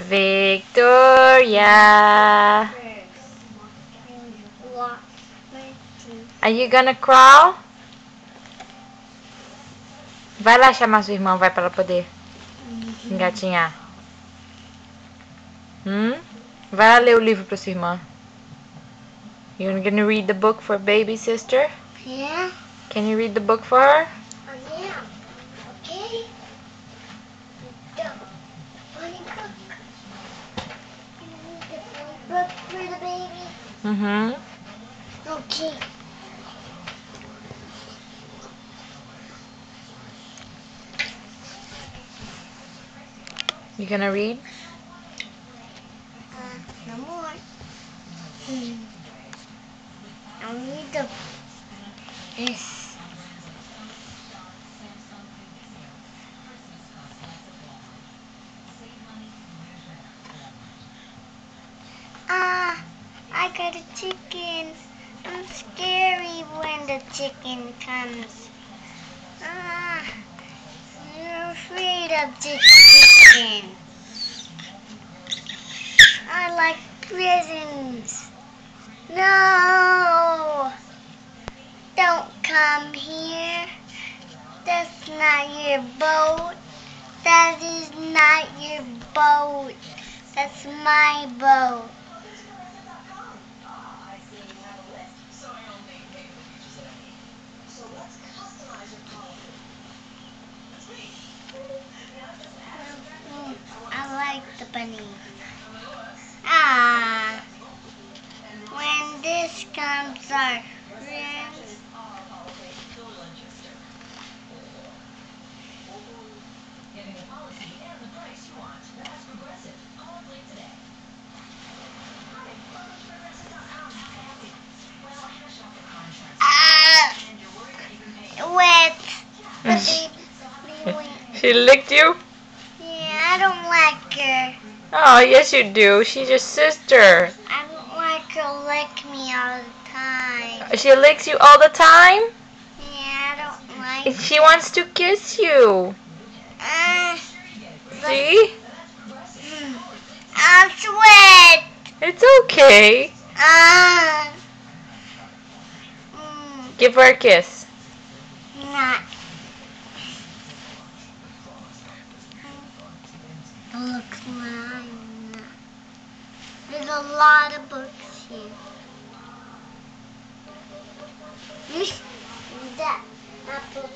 Victoria. Are you gonna crawl? Vai lá chamar sua irmã, vai, pra ela poder engatinhar. Vai lá ler o livro pra sua irmã. You're gonna read the book for baby sister? Yeah. Can you read the book for her? Oh, yeah. Okay. The funny book. You need the funny book for the baby? Okay. You gonna read? No more. I need the this. I got a chicken. I'm scary when the chicken comes. You're afraid of the chicken. I like prisons. No! Don't come here. That's not your boat. That is not your boat. That's my boat. I like the bunny. When this comes our friends. Wet. She licked you? Yeah, I don't like her. Oh, yes you do. She's your sister. I don't like her lick me all the time. She licks you all the time? Yeah, I don't like She wants to kiss you. See? I'm sweat. It's okay. Give her a kiss. Not. Look, mine. There's a lot of books here. That apple